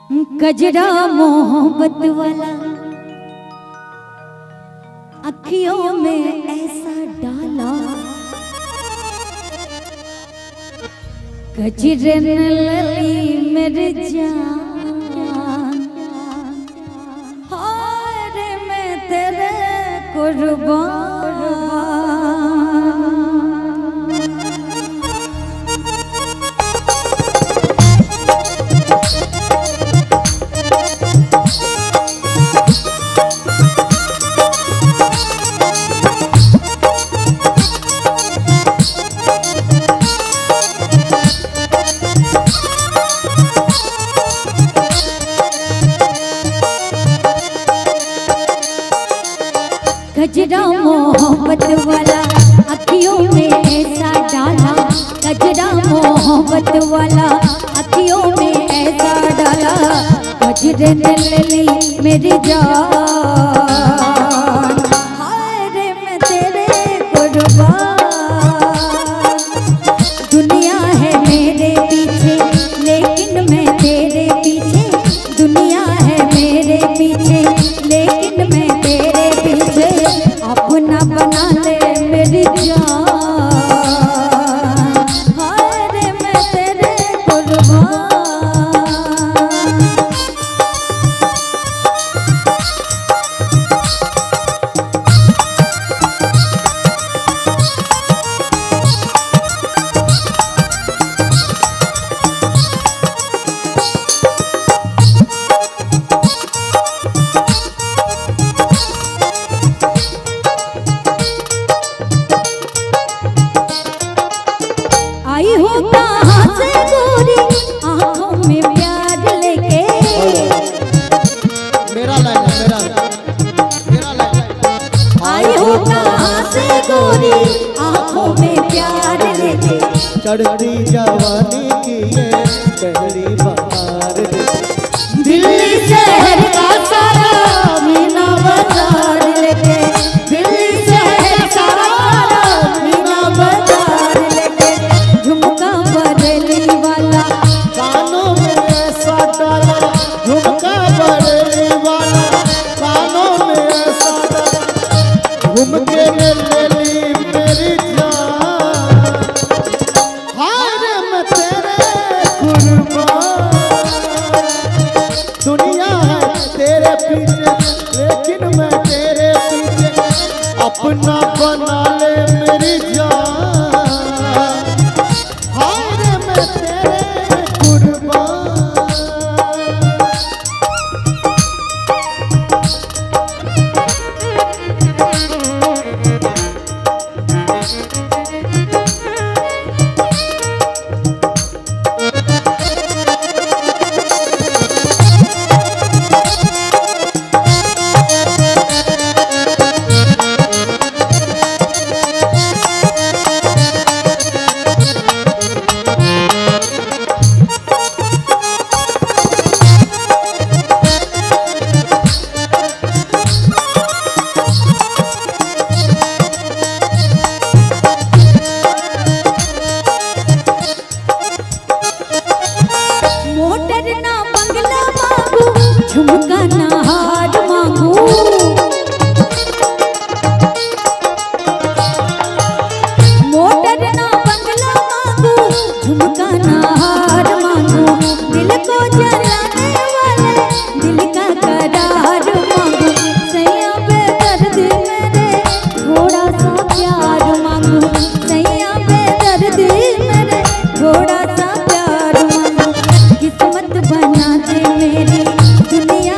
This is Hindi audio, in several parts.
गजरा मोहब्बत वाला अखियों में ऐसा डाला, गजरे ने लली मेरी जान, हाय रे मैं तेरे कुर्बान। गजरा मोहब्बत वाला अखियों में ऐसा डाला, गजरा मोहब्बत वाला अखियों में ऐसा डाला, गजरे ने ले ली मेरी जान, हाय रे मैं तेरे कुर्बान। दुनिया है मेरे पीछे लेकिन मैं तेरे पीछे, दुनिया है मेरे पीछे लेकिन मैं तेरे पीछे, अपना बना ले मेरी जान, हाय रे मैं तेरे कुर्बान। आई हो कहाँ से गोरी आँखों में प्यार लेके, मेरा लाइन आई हो कहाँ से गोरी आँखों में प्यार लेके, चढ़ती जवानी की ये पहली बहार, दिल्ली शहर का सारा मीना बाजार लेके, दिल्ली शहर का सारा मीना बाजार लेके, झुमका बरेली वाला कानों में ऐसा डाला, झुमका बरेली वाला कानों में ऐसा डाला, झुमके में ले ली मेरी जान, हाय रे मैं तेरे कुर्बान। दुनिया है तेरे पीछे लेकिन मैं तेरे पीछे, अपना बना ले मेरी जान, हाय रे मैं तेरे कुर्बान। मोटर ना बंगला मांगू, झुमका ना हार मांगू, मोटर ना बंगला मांगू, झुमका ना हार मांगू, दिल को जलाने वाले दिल का करार मांगू, सैया बेदर्द मेरे थोड़ा सा प्यार मांगू, सैया बेदर्द मेरे थोड़ा सा प्यार मांगू, किस्मत बना दे मेरी दुनिया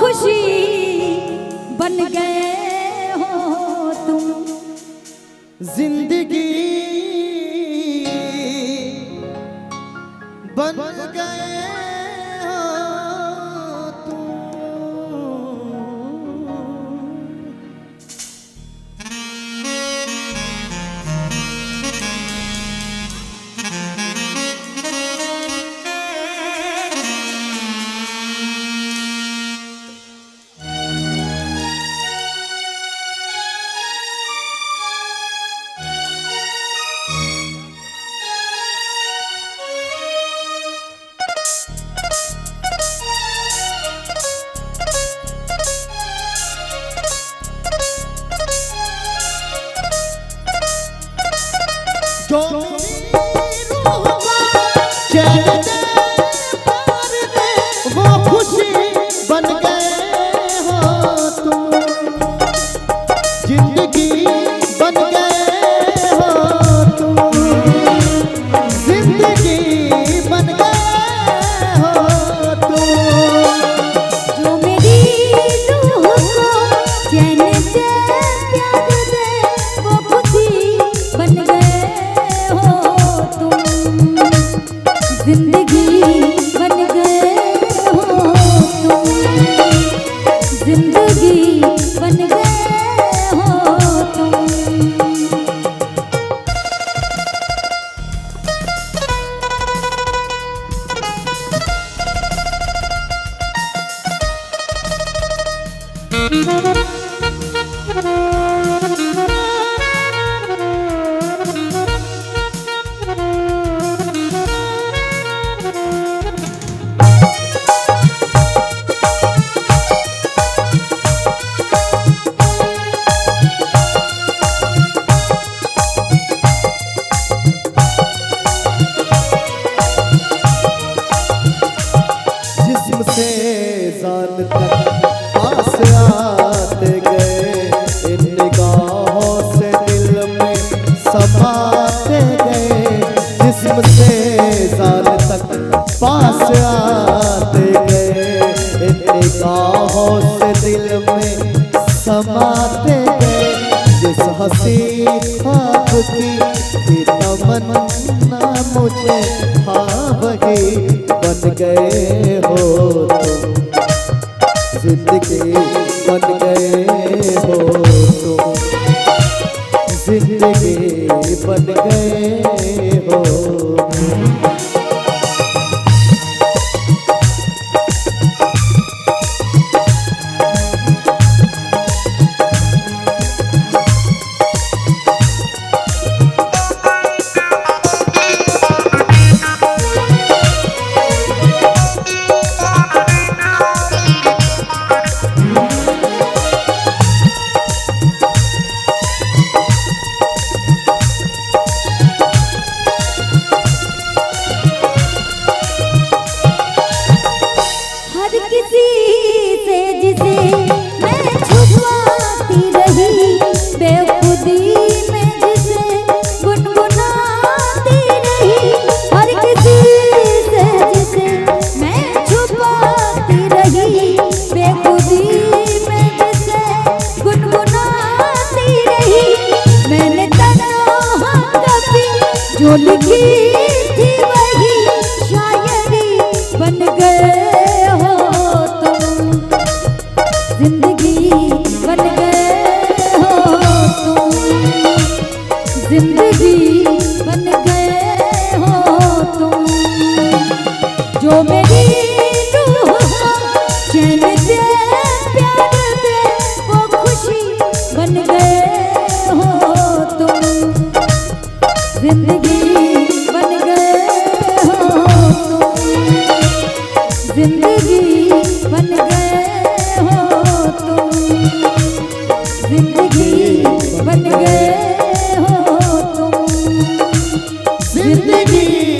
खुशी बन गए हो तुम। जिंदगी बन गए हो तुम। जो मेरी रूह को चैन दे प्यार दे, वो खुशी बन गए हो तुम। जिंदगी बन गए हो तुम। जिंदगी बन गए हो तुम। जो मेरी रूह को चैन दे प्यार दे, वो खुशी बन गए हो तुम। जिंदगी बन गए हो तुम। जिंदगी बन गए हो तुम। जिस्म से जान तक पास आते गए, इन निगाहों से दिल में समाते गए। जिस्म से जान तक पास आते गए, इन निगाहों से दिल में समाते गए। जिस हंसी ख्वाब की तमन्ना मुझे हाँ वही बन गए हो तुम। जिंदगी बन गए हो तुम। जिंदगी बन गए हो तुम। हर किसी से जिसे मैं छुपाती रही, बेखुदी में जिसे गुनगुनाती रही। हर किसी से जिसे मैं छुपाती रही, बेखुदी में जिसे गुनगुनाती रही। मैंने तन्हा कभी जो लिखी थी वही शायरी बन गए हो तुम। जिंदगी बन गए हो तुम। जिंदगी बन गए हो तुम। जो मेरी रूह को चैन दे प्यार दे, वो खुशी बन गए हो तुम। जिंदगी बन गए हो तुम। जिंदगी बन गए हो तुम। जिंदगी बन गए हो तुम। जिंदगी